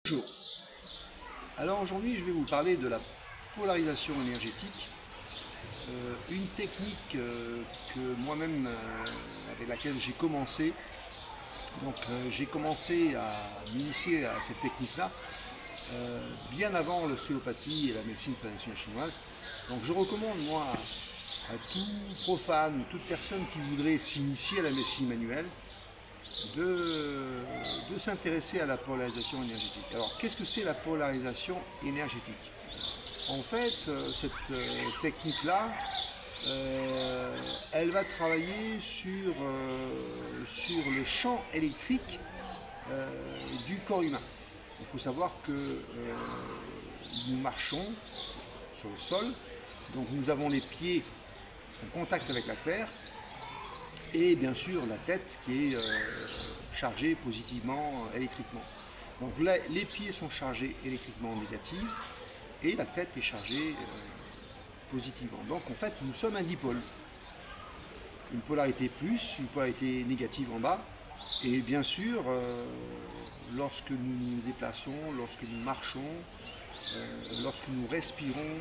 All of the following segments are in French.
Bonjour. Alors aujourd'hui je vais vous parler de la polarisation énergétique, une technique que moi-même avec laquelle j'ai commencé. Donc j'ai commencé à m'initier à cette technique-là bien avant l'ostéopathie et la médecine traditionnelle chinoise. Donc je recommande moi à tout profane, toute personne qui voudrait s'initier à la médecine manuelle de s'intéresser à la polarisation énergétique. Alors, qu'est-ce que c'est la polarisation énergétique? En fait, cette technique-là, elle va travailler sur le champ électrique du corps humain. Il faut savoir que nous marchons sur le sol, donc nous avons les pieds en contact avec la terre, et bien sûr la tête qui est chargée positivement électriquement. Donc là, les pieds sont chargés électriquement négatifs et la tête est chargée positivement. Donc en fait nous sommes un dipôle. Une polarité plus, une polarité négative en bas. Et bien sûr, lorsque nous nous déplaçons, lorsque nous marchons, lorsque nous respirons,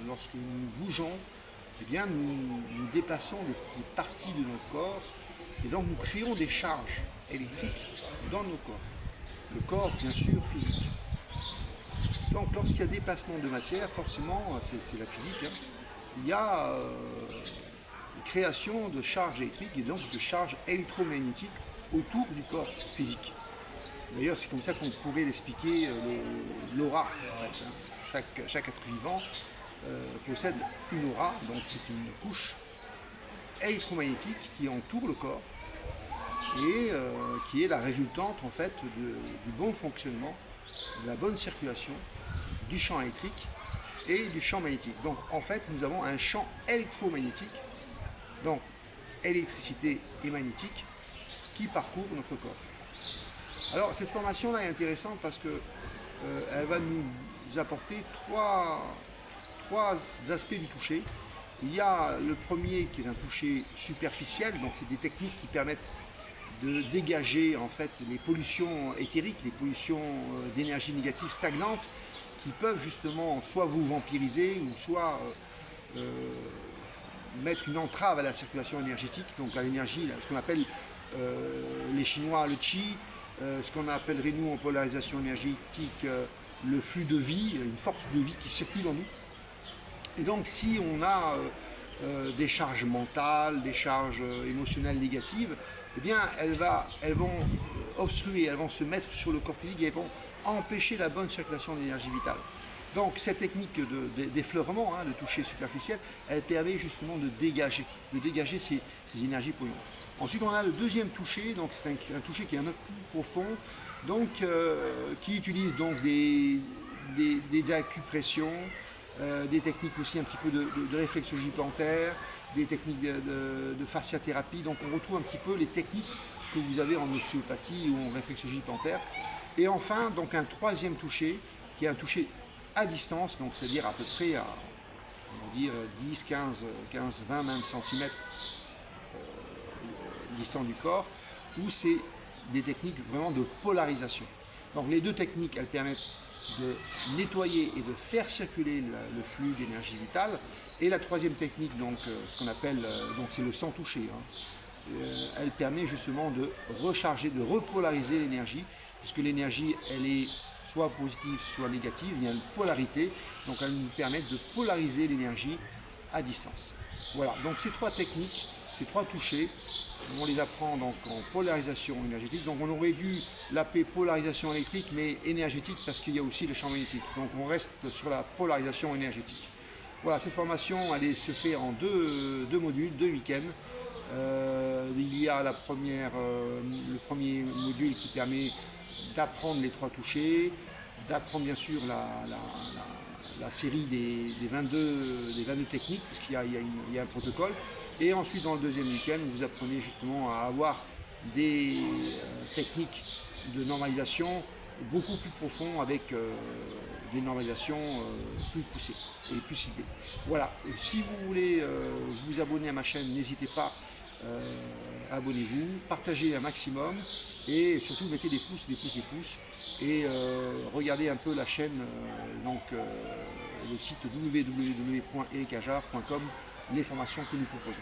lorsque nous bougeons, eh bien, nous déplaçons des parties de notre corps et donc nous créons des charges électriques dans nos corps. Le corps, bien sûr, physique. Donc, lorsqu'il y a déplacement de matière, forcément, c'est la physique, hein, il y a création de charges électriques et donc de charges électromagnétiques autour du corps physique. D'ailleurs, c'est comme ça qu'on pourrait l'expliquer l'aura. En fait, hein. Chaque être vivant possède une aura, donc c'est une couche électromagnétique qui entoure le corps et qui est la résultante en fait du bon fonctionnement, de la bonne circulation du champ électrique et du champ magnétique. Donc en fait nous avons un champ électromagnétique, donc électricité et magnétique, qui parcourt notre corps. Alors cette formation là est intéressante parce que elle va nous apporter trois aspects du toucher. Il y a le premier qui est un toucher superficiel, donc c'est des techniques qui permettent de dégager en fait les pollutions éthériques, les pollutions d'énergie négative stagnantes qui peuvent justement soit vous vampiriser ou soit mettre une entrave à la circulation énergétique, donc à l'énergie, ce qu'on appelle les Chinois le qi, ce qu'on appellerait nous en polarisation énergétique le flux de vie, une force de vie qui circule en nous. Et donc si on a des charges mentales, des charges émotionnelles négatives, eh bien elles vont obstruer, elles vont se mettre sur le corps physique et elles vont empêcher la bonne circulation de l'énergie vitale. Donc cette technique d'effleurement, hein, de toucher superficiel, elle permet justement de dégager ces énergies polluantes. Ensuite on a le deuxième toucher, donc c'est un toucher qui est un peu plus profond, donc qui utilise donc des acupressions, des techniques aussi un petit peu de réflexologie plantaire, des techniques de fasciathérapie. Donc on retrouve un petit peu les techniques que vous avez en ostéopathie ou en réflexologie plantaire. Et enfin, donc un troisième toucher, qui est un toucher à distance, donc c'est-à-dire à peu près à on va dire 10, 15, 20 même centimètres distant du corps, où c'est des techniques vraiment de polarisation. Donc les deux techniques, elles permettent de nettoyer et de faire circuler le flux d'énergie vitale. Et la troisième technique, donc ce qu'on appelle, donc c'est le sans toucher, hein, elle permet justement de recharger, de repolariser l'énergie, puisque l'énergie, elle est soit positive, soit négative, il y a une polarité, donc elles nous permettent de polariser l'énergie à distance. Voilà, donc ces trois techniques, ces trois touchés, on les apprend donc en polarisation énergétique. Donc on aurait dû l'appeler polarisation électrique, mais énergétique parce qu'il y a aussi le champ magnétique. Donc on reste sur la polarisation énergétique. Voilà, cette formation, elle se fait en deux modules, 2 week-ends. Il y a le premier module qui permet d'apprendre les trois touchés, d'apprendre bien sûr la série des 22 techniques, puisqu'il y a un protocole. Et ensuite, dans le deuxième week-end, vous apprenez justement à avoir des techniques de normalisation beaucoup plus profondes avec des normalisations plus poussées et plus ciblées. Voilà, si vous voulez vous abonner à ma chaîne, n'hésitez pas abonnez-vous, partagez un maximum et surtout mettez des pouces, des pouces, des pouces et regardez un peu la chaîne, le site www.ericajard.com, les formations que nous proposons.